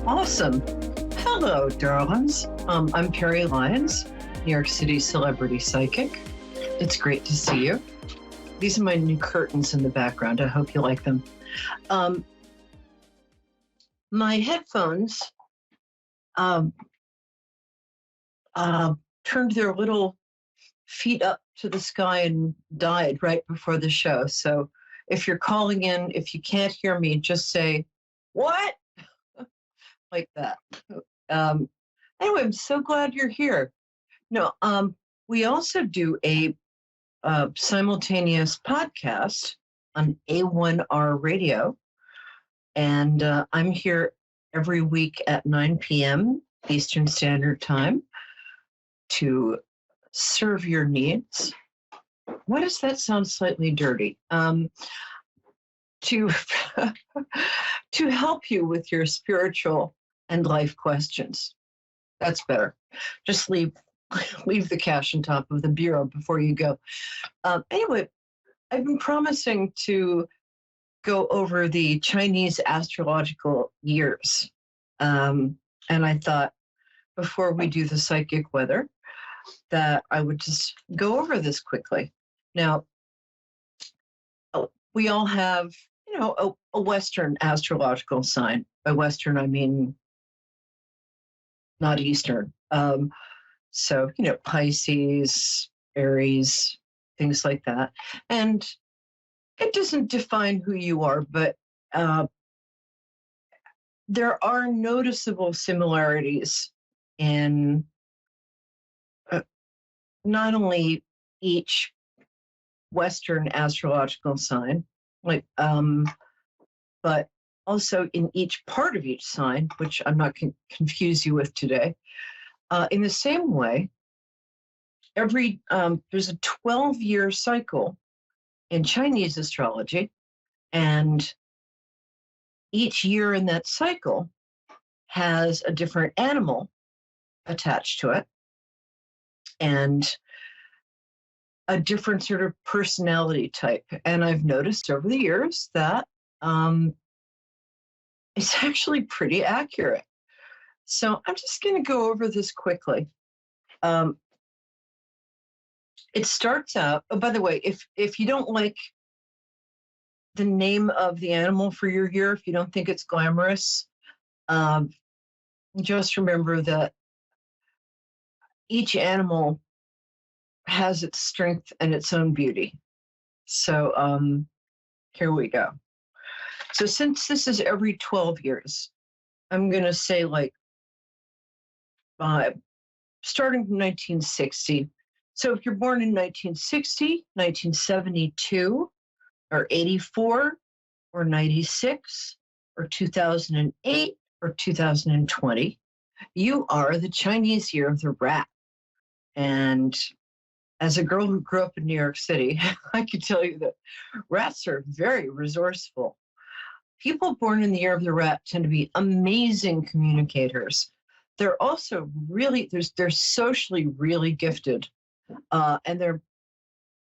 Awesome. Hello, darlings. I'm Peri, Lyons, New York City celebrity psychic. It's great to see you. These are my new curtains in the background. I hope you like them. My headphones turned their little feet up to the sky and died right before the show. So if you're calling in, if you can't hear me, just say, "What?" like that. Anyway, I'm so glad you're here. No, we also do a simultaneous podcast on A1R Radio, and I'm here every week at 9 p.m. Eastern Standard Time to serve your needs. Why does that sound slightly dirty? To to help you with your spiritual and life questions. That's better. Just leave the cash on top of the bureau before you go. Anyway, I've been promising to go over the Chinese astrological years. And I thought before we do the psychic weather that I would just go over this quickly. Now, we all have, a Western astrological sign. By Western, I mean not Eastern. So, Pisces, Aries, things like that. And it doesn't define who you are, but there are noticeable similarities in not only each Western astrological sign, but also in each part of each sign, which I'm not confuse you with today. In the same way, there's a 12-year cycle in Chinese astrology, and each year in that cycle has a different animal attached to it, and a different sort of personality type. And I've noticed over the years that it's actually pretty accurate. So I'm just going to go over this quickly. It starts out, oh, by the way, if you don't like the name of the animal for your year, if you don't think it's glamorous, just remember that each animal has its strength and its own beauty. So here we go. So since this is every 12 years, I'm going to say starting from 1960. So if you're born in 1960, 1972, or 84, or 96, or 2008, or 2020, you are the Chinese year of the rat. And as a girl who grew up in New York City, I can tell you that rats are very resourceful. People born in the year of the rat tend to be amazing communicators. They're also they're socially really gifted, and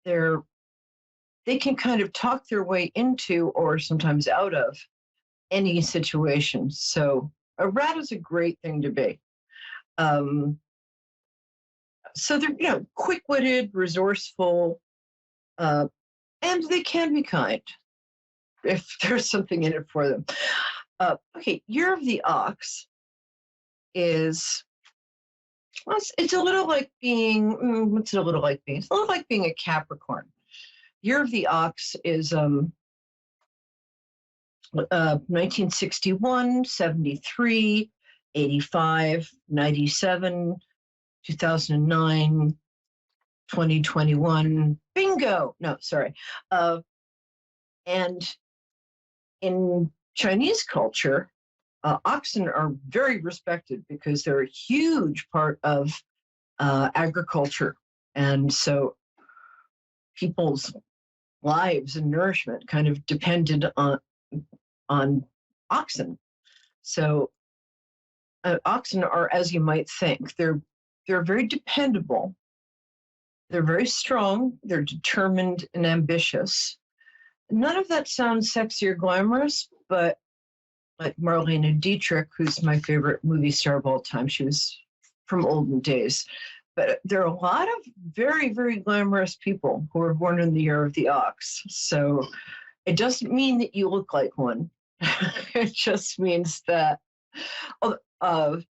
they can kind of talk their way into or sometimes out of any situation. So a rat is a great thing to be. So they're, quick-witted, resourceful, and they can be kind if there's something in it for them. Okay, year of the ox is, it's a little like being, what's it a little like being? It's a little like being a Capricorn. Year of the ox is 1961, 73, 85, 97, 2009, 2021, bingo. No, sorry. And in Chinese culture, oxen are very respected because they're a huge part of agriculture. And so people's lives and nourishment kind of depended on oxen. So oxen are, as you might think, they're very dependable. They're very strong. They're determined and ambitious. None of that sounds sexy or glamorous, but like Marlene Dietrich, who's my favorite movie star of all time. She was from olden days. But there are a lot of very, very glamorous people who were born in the year of the ox. So it doesn't mean that you look like one. It just means that that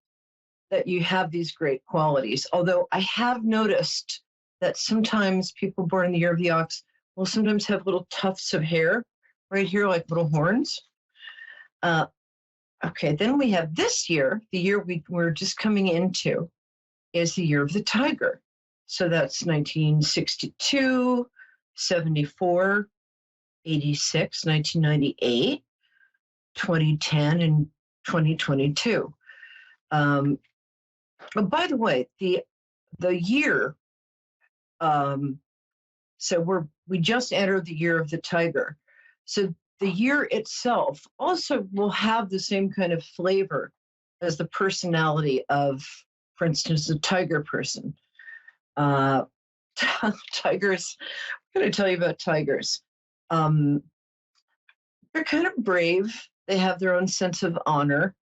you have these great qualities. Although I have noticed that sometimes people born in the year of the ox will sometimes have little tufts of hair right here, like little horns. Okay, then we have this year, the year we're just coming into, is the year of the tiger. So that's 1962, 74, 86, 1998, 2010, and 2022. Oh, by the way, the year, so we just entered the year of the tiger. So the year itself also will have the same kind of flavor as the personality of, for instance, a tiger person. Tigers, I'm going to tell you about tigers. They're kind of brave. They have their own sense of honor.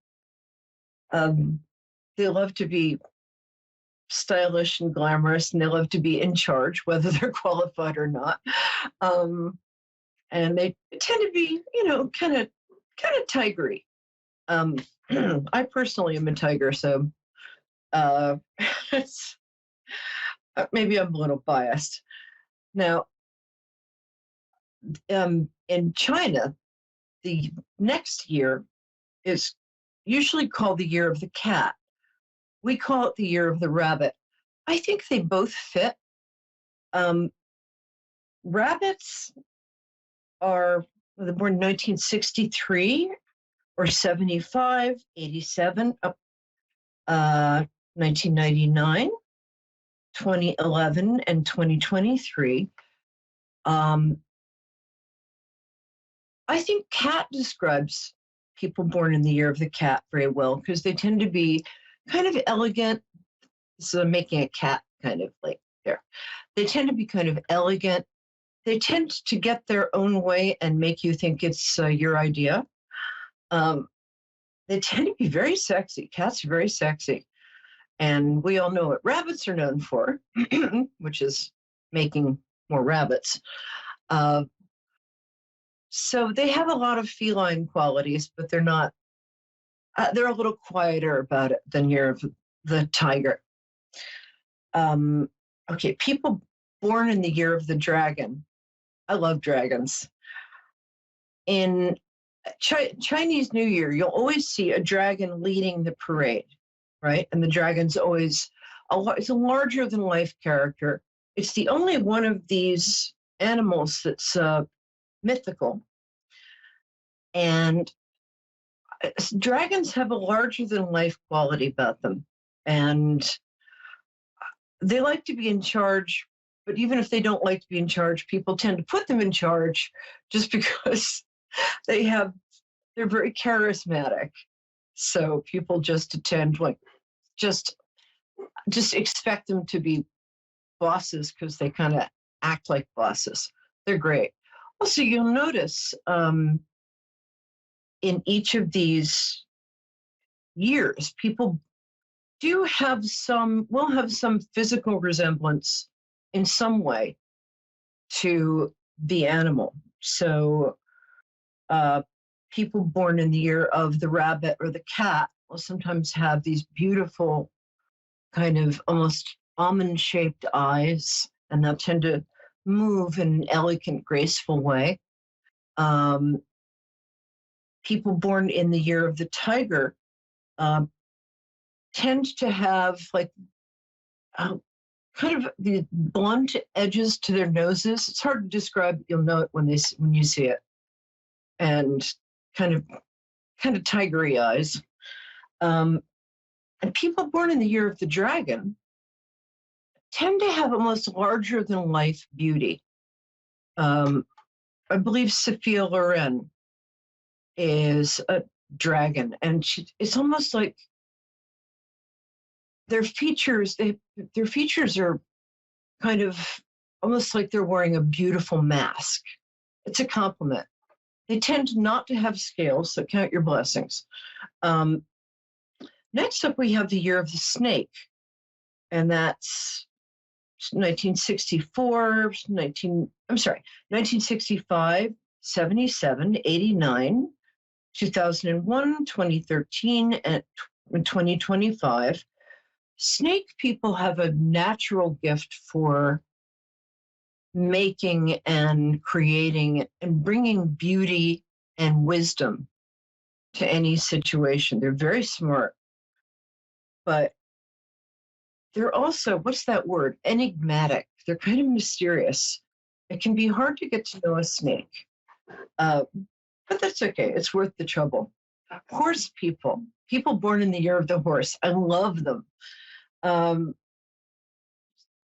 They love to be stylish and glamorous, and they love to be in charge, whether they're qualified or not. And they tend to be, kind of tigery. I personally am a tiger, so it's, maybe I'm a little biased. Now, in China, the next year is usually called the year of the cat. We call it the year of the rabbit. I think they both fit. Rabbits are born in 1963 or 75, 87, 1999, 2011, and 2023. I think cat describes people born in the year of the cat very well because they tend to be kind of elegant. So I'm making a cat kind of like there. They tend to be kind of elegant. They tend to get their own way and make you think it's your idea. They tend to be very sexy. Cats are very sexy. And we all know what rabbits are known for, which is making more rabbits. So they have a lot of feline qualities, but they're not, they're a little quieter about it than the tiger. Okay, people born in the year of the dragon. I love dragons. In Chinese New Year, you'll always see a dragon leading the parade, right? And the dragon's always it's a larger than life character. It's the only one of these animals that's mythical. And dragons have a larger than life quality about them. And they like to be in charge, but even if they don't like to be in charge, people tend to put them in charge just because they're very charismatic. So people just just expect them to be bosses because they kind of act like bosses. They're great. Also, you'll notice in each of these years, people will have some physical resemblance in some way to the animal. So people born in the year of the rabbit or the cat will sometimes have these beautiful kind of almost almond-shaped eyes, and they'll tend to move in an elegant, graceful way. People born in the year of the tiger tend to have kind of the blunt edges to their noses. It's hard to describe. You'll know it when you see it, and kind of tigery eyes. And people born in the year of the dragon tend to have almost larger than life beauty. I believe Sophia Loren is a dragon, and it's almost like their features are kind of almost like they're wearing a beautiful mask. It's a compliment. They tend not to have scales, so count your blessings. Next up, we have the year of the snake, and that's 1964, 1965, 77, 89, 2001, 2013, and 2025. Snake people have a natural gift for making and creating and bringing beauty and wisdom to any situation. They're very smart, but they're also, what's that word? Enigmatic. They're kind of mysterious. It can be hard to get to know a snake, but that's okay. It's worth the trouble. Horse people, people born in the year of the horse. I love them.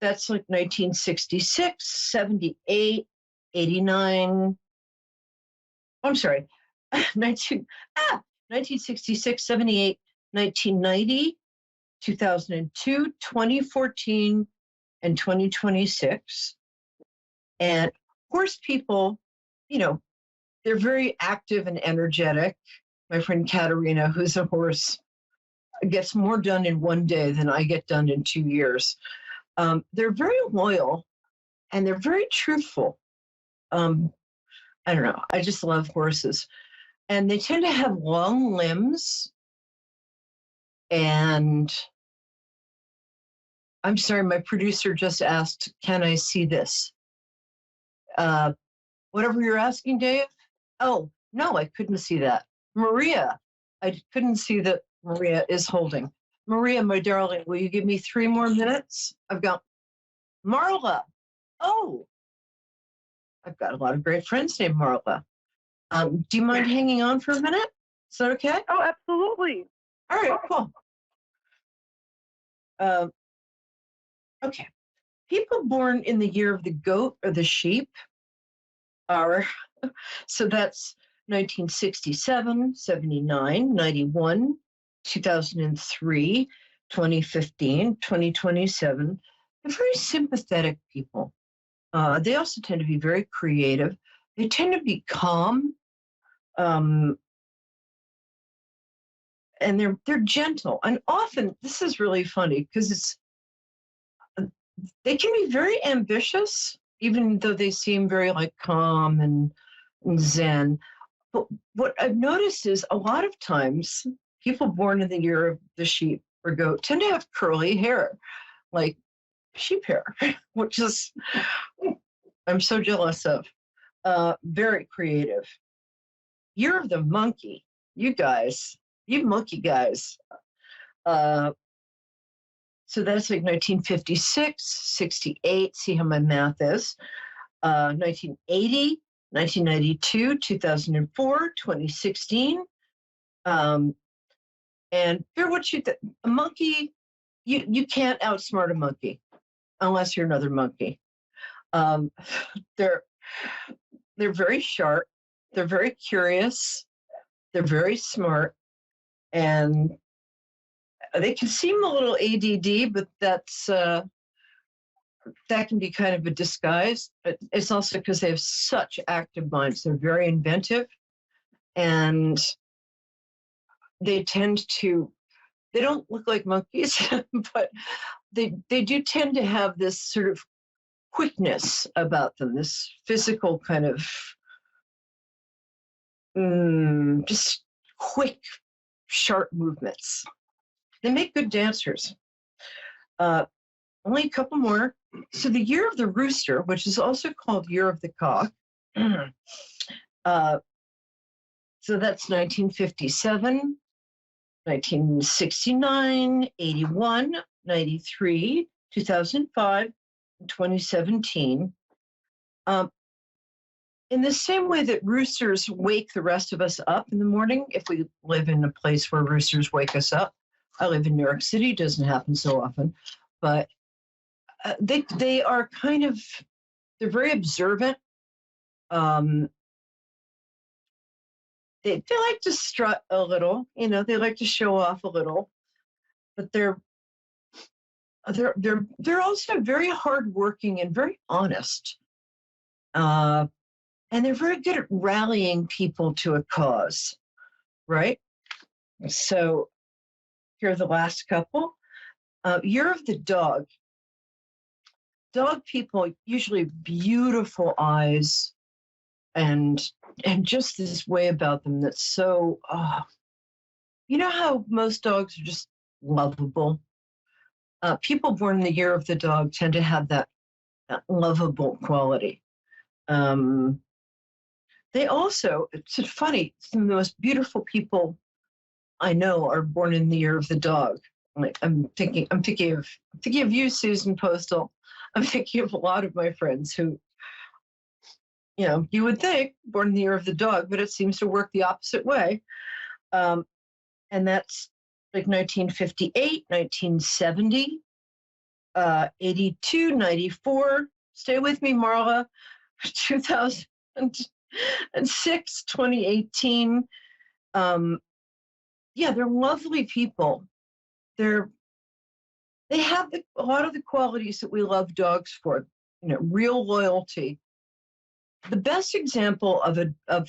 That's like 1966, 78, 89. I'm sorry, 1966, 78, 1990, 2002, 2014, and 2026. And horse people, you know, they're very active and energetic. My friend Katerina, who's a horse, gets more done in one day than I get done in 2 years. They're very loyal and they're very truthful. I don't know. I just love horses. And they tend to have long limbs. And I'm sorry, my producer just asked, can I see this? Whatever you're asking, Dave? Oh, no, I couldn't see that. Maria, I couldn't see that Maria is holding. Maria, my darling, will you give me 3 more minutes? I've got Marla. Oh, I've got a lot of great friends named Marla. Do you mind hanging on for a minute? Is that okay? Oh, absolutely. All right, cool. Okay. People born in the year of the goat or the sheep are, so that's 1967, 79, 91, 2003, 2015, 2027. They're very sympathetic people. They also tend to be very creative. They tend to be calm, and they're gentle. And often, this is really funny because they can be very ambitious, even though they seem very like calm and zen. But what I've noticed is a lot of times people born in the year of the sheep or goat tend to have curly hair, like sheep hair, which is I'm so jealous of. Very creative. Year of the monkey, you guys, you monkey guys. So that's like 1956, 68, see how my math is, 1980, 1992, 2004, 2016. And here's what you think. A monkey, you can't outsmart a monkey unless you're another monkey. They're very sharp, they're very curious, they're very smart, and they can seem a little ADD, but that can be kind of a disguise. But it's also because they have such active minds. They're very inventive, and they don't look like monkeys, but they do tend to have this sort of quickness about them, this physical kind of just quick, sharp movements. They make good dancers. Only a couple more. So the year of the rooster, which is also called year of the cock. So that's 1957, 1969, 81, 93, 2005, and 2017. In the same way that roosters wake the rest of us up in the morning, if we live in a place where roosters wake us up. I live in New York City, it doesn't happen so often, but they are they're very observant. They like to strut a little, they like to show off a little, but they're also very hardworking and very honest. And and they're very good at rallying people to a cause, right? So here are the last couple. Year of the Dog. Dog people, usually beautiful eyes and just this way about them that's so, you know how most dogs are just lovable? People born in the year of the dog tend to have that lovable quality. They also, it's funny, some of the most beautiful people I know are born in the year of the dog. Like I'm thinking of you, Susan Postal. I'm thinking of a lot of my friends who, you know, you would think born in the year of the dog, but it seems to work the opposite way. And that's like 1958, 1970, 82, 94. Stay with me, Marla. 2006, 2018. Yeah, they're lovely people. They have a lot of the qualities that we love dogs for. You know, real loyalty. The best example of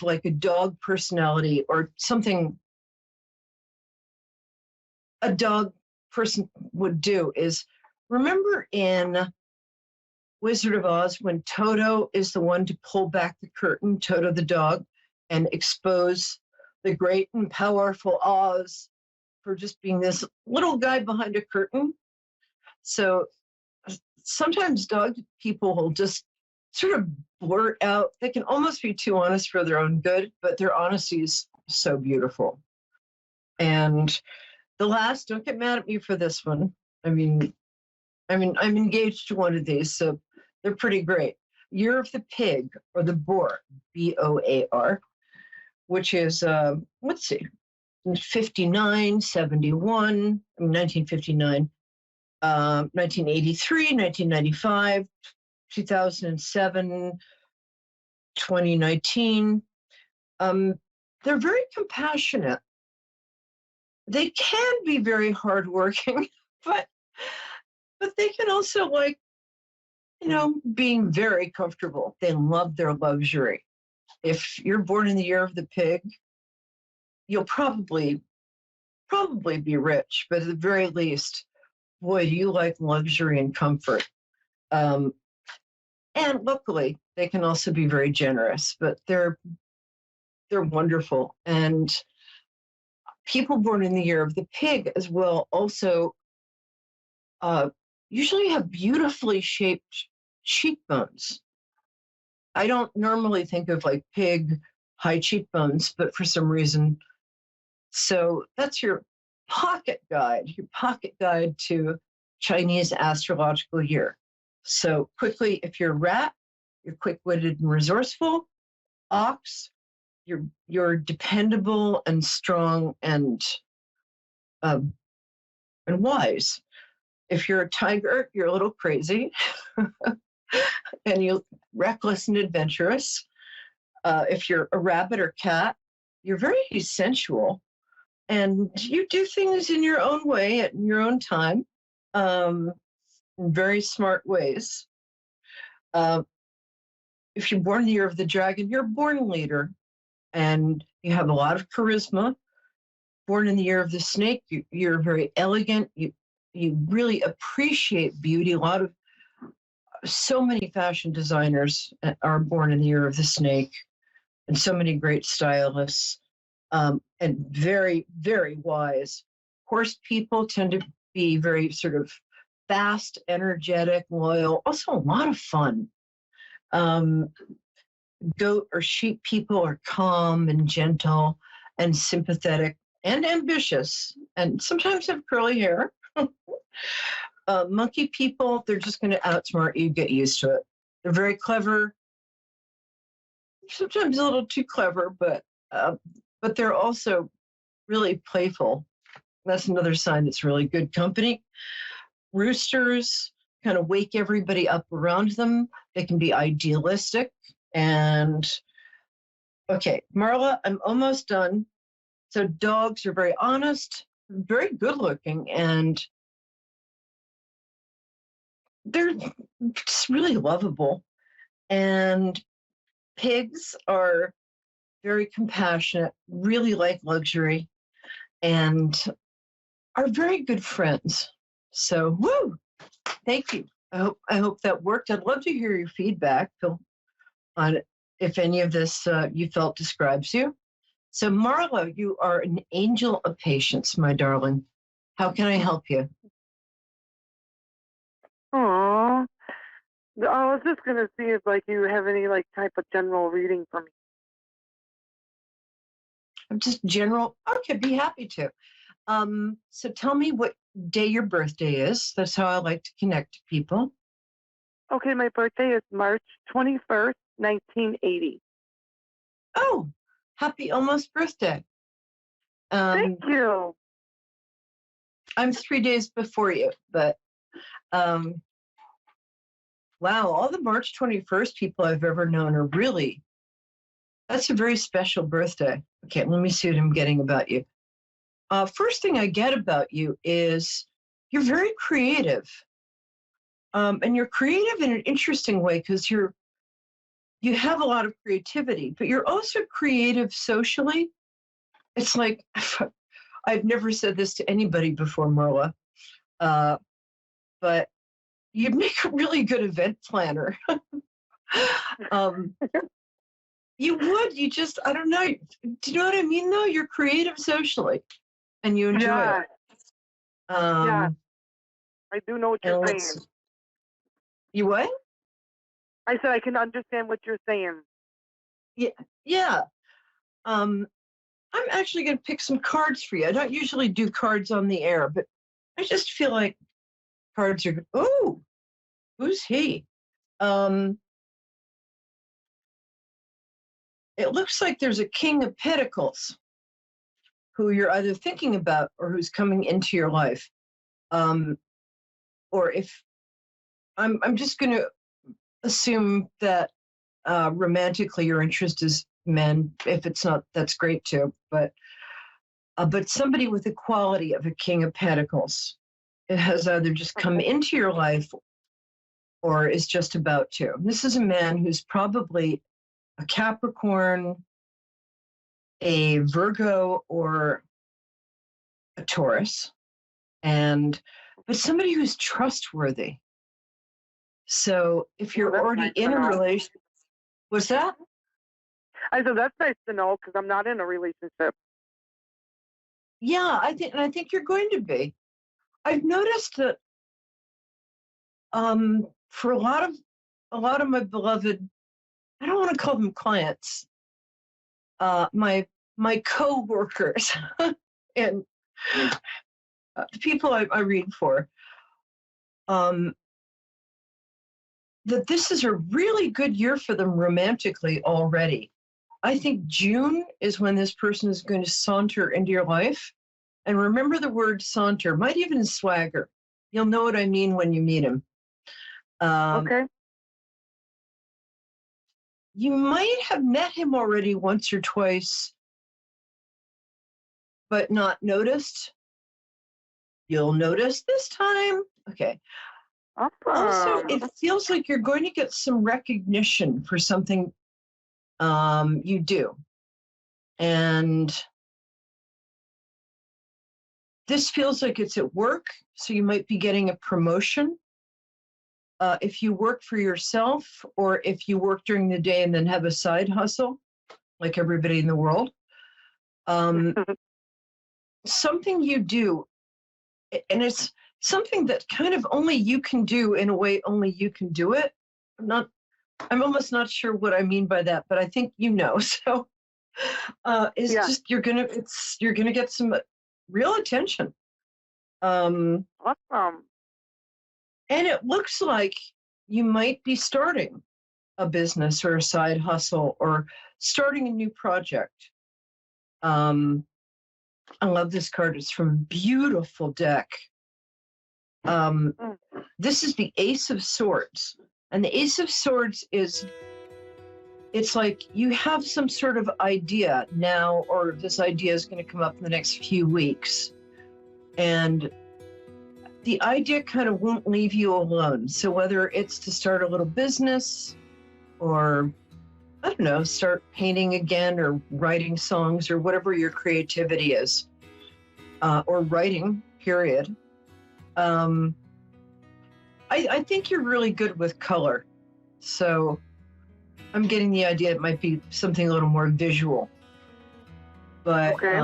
like a dog personality or something a dog person would do is, remember in Wizard of Oz when Toto is the one to pull back the curtain, Toto the dog, and expose the great and powerful Oz for just being this little guy behind a curtain. So sometimes dog people will just sort of blurt out. They can almost be too honest for their own good, but their honesty is so beautiful. And the last, don't get mad at me for this one. I mean, I'm engaged to one of these, so they're pretty great. Year of the Pig, or the Boar, BOAR, which is, let's see, 59, 71, 1959, 1983, 1995, 2007, 2019. They're very compassionate. They can be very hardworking, but they can also, like, you know, being very comfortable. They love their luxury. If you're born in the year of the pig, you'll probably be rich, but at the very least, boy, do you like luxury and comfort. And luckily, they can also be very generous, but they're wonderful. And people born in the year of the pig as well also usually have beautifully shaped cheekbones. I don't normally think of like pig high cheekbones, but for some reason. So that's your pocket guide to Chinese astrological year. So quickly, if you're rat, you're quick-witted and resourceful. Ox, you're dependable and strong and wise. If you're a tiger, you're a little crazy and you're reckless and adventurous. If you're a rabbit or cat, you're very sensual and you do things in your own way at your own time, in very smart ways. If you're born in the year of the dragon, you're a born leader and you have a lot of charisma. Born in the year of the snake, you're very elegant. You really appreciate beauty. So many fashion designers are born in the year of the snake, and so many great stylists, and very, very wise. Horse people tend to be very sort of fast, energetic, loyal, also a lot of fun. Goat or sheep people are calm and gentle and sympathetic and ambitious, and sometimes have curly hair. Monkey people, they're just going to outsmart you, get used to it. They're very clever, sometimes a little too clever, but they're also really playful. That's another sign it's really good company. Roosters kind of wake everybody up around them. They can be idealistic. And okay, Marla, I'm almost done. So dogs are very honest, very good looking, and they're just really lovable. And Pigs are very compassionate, really like luxury, and are very good friends. So, woo! Thank you. I hope that worked. I'd love to hear your feedback, Phil, on if any of this you felt describes you. So, Marla, you are an angel of patience, my darling. How can I help you? Aw. I was just gonna see if you have any type of general reading for me. I'm just general. Okay, be happy to. So tell me what day your birthday is. That's how I like to connect to people. Okay, my birthday is March 21st, 1980. Oh, happy almost birthday. Thank you. I'm 3 days before you, but wow, all the March 21st people I've ever known are really, that's a very special birthday. Okay, let me see what I'm getting about you. First thing I get about you is you're very creative. And you're creative in an interesting way because you have a lot of creativity, but you're also creative socially. It's like, I've never said this to anybody before, Marla, but you'd make a really good event planner. You would, I don't know. Do you know what I mean, though? You're creative socially, and you enjoy Yeah, it. yeah, I do know what you're saying. You what? I said I can understand what you're saying. Yeah. I'm actually going to pick some cards for you. I don't usually do cards on the air, but I just feel like cards are good. Oh, who's he? It looks like there's a King of Pentacles who you're either thinking about or who's coming into your life. Or if I'm just going to assume that romantically your interest is men. If it's not, that's great too. But somebody with the quality of a King of Pentacles, it has either just come into your life or is just about to. This is a man who's probably a Capricorn, a Virgo, or a Taurus, but somebody who's trustworthy. So if you're already nice in a relationship, what's that? I said that's nice to know because I'm not in a relationship. Yeah, I think you're going to be. I've noticed that for a lot of my beloved, I don't want to call them clients, my co-workers and the people I read for, that this is a really good year for them romantically already. I think June is when this person is going to saunter into your life. And remember the word saunter, might even swagger. You'll know what I mean when you meet him. Okay. You might have met him already once or twice, but not noticed. You'll notice this time. Okay. Awesome. Also, it feels like you're going to get some recognition for something you do. And this feels like it's at work, so you might be getting a promotion. If you work for yourself or if you work during the day and then have a side hustle, like everybody in the world, something you do, and it's something that kind of only you can do in a way only you can do it. I'm almost not sure what I mean by that, but I think you know. So just you're gonna get some real attention. Awesome. And it looks like you might be starting a business or a side hustle or starting a new project. I love this card. It's from a beautiful deck. This is the Ace of Swords. And the Ace of Swords it's like you have some sort of idea now, or this idea is going to come up in the next few weeks. And the idea kind of won't leave you alone. So whether it's to start a little business or I don't know, start painting again or writing songs or whatever your creativity is, or writing, period. I think you're really good with color. So I'm getting the idea it might be something a little more visual. But Okay.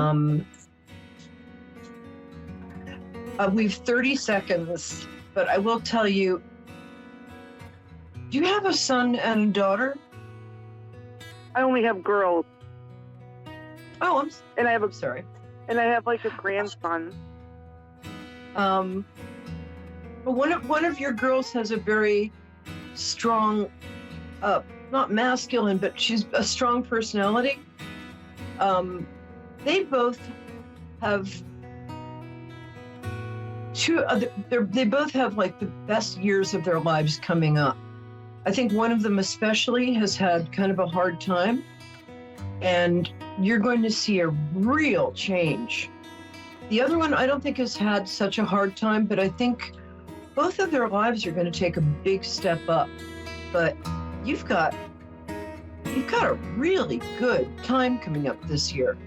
we've 30 seconds, but I will tell you, do you have a son and a daughter? I only have girls, Oh, and I have sorry. like a grandson. But one of your girls has a very strong, not masculine, but she's a strong personality. They both have they both have like the best years of their lives coming up. I think one of them especially has had kind of a hard time, and you're going to see a real change. The other one I don't think has had such a hard time, but I think both of their lives are going to take a big step up. But you've got a really good time coming up this year.